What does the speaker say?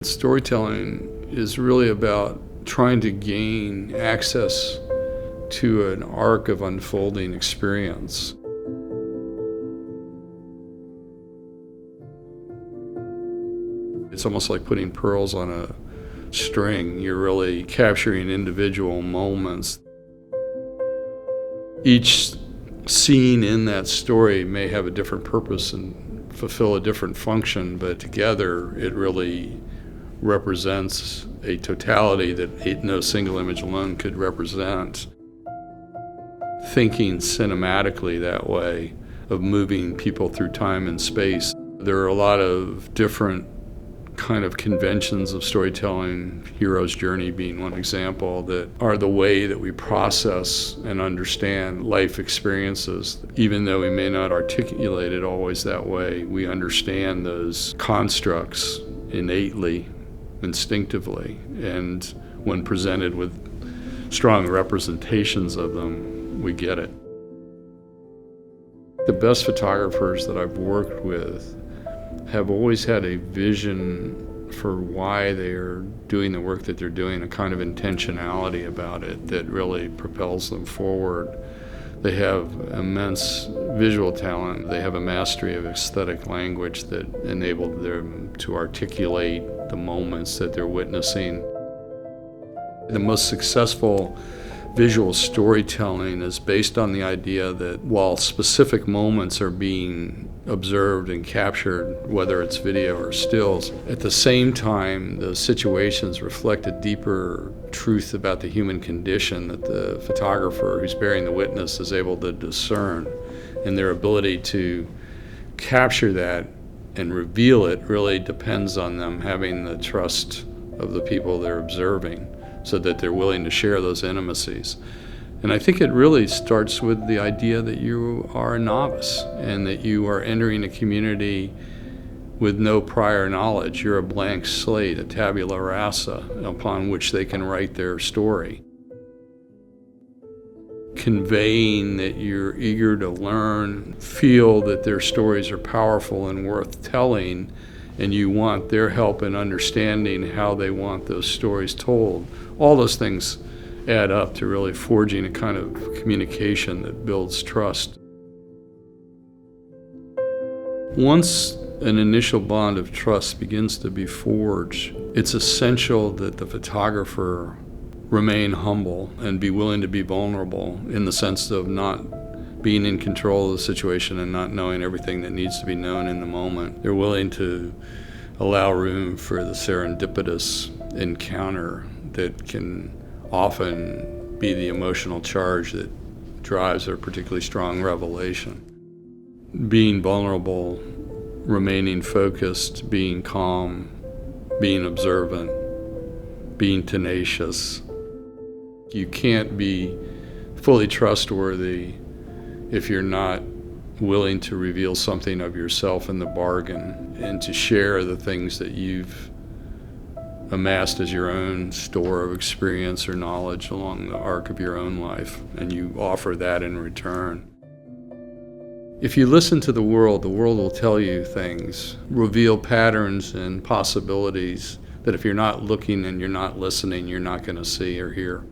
Storytelling is really about trying to gain access to an arc of unfolding experience. It's almost like putting pearls on a string. You're really capturing individual moments. Each scene in that story may have a different purpose and fulfill a different function, but together it really represents a totality that no single image alone could represent. Thinking cinematically that way, of moving people through time and space. There are a lot of different kind of conventions of storytelling, hero's journey being one example, that are the way that we process and understand life experiences. Even though we may not articulate it always that way, we understand those constructs innately, instinctively, and when presented with strong representations of them, we get it. The best photographers that I've worked with have always had a vision for why they are doing the work that they're doing, a kind of intentionality about it that really propels them forward. They have immense visual talent. They have a mastery of aesthetic language that enabled them to articulate the moments that they're witnessing. The most successful visual storytelling is based on the idea that while specific moments are being observed and captured, whether it's video or stills, at the same time those situations reflect a deeper truth about the human condition that the photographer who's bearing the witness is able to discern. And their ability to capture that and reveal it really depends on them having the trust of the people they're observing, so that they're willing to share those intimacies. And I think it really starts with the idea that you are a novice and that you are entering a community with no prior knowledge. You're a blank slate, a tabula rasa, upon which they can write their story. Conveying that you're eager to learn, feel that their stories are powerful and worth telling, and you want their help in understanding how they want those stories told. All those things add up to really forging a kind of communication that builds trust. Once an initial bond of trust begins to be forged, it's essential that the photographer remain humble and be willing to be vulnerable, in the sense of not being in control of the situation and not knowing everything that needs to be known in the moment. They're willing to allow room for the serendipitous encounter that can often be the emotional charge that drives a particularly strong revelation. Being vulnerable, remaining focused, being calm, being observant, being tenacious. You can't be fully trustworthy if you're not willing to reveal something of yourself in the bargain and to share the things that you've amassed as your own store of experience or knowledge along the arc of your own life, and you offer that in return. If you listen to the world will tell you things, reveal patterns and possibilities that if you're not looking and you're not listening, you're not going to see or hear.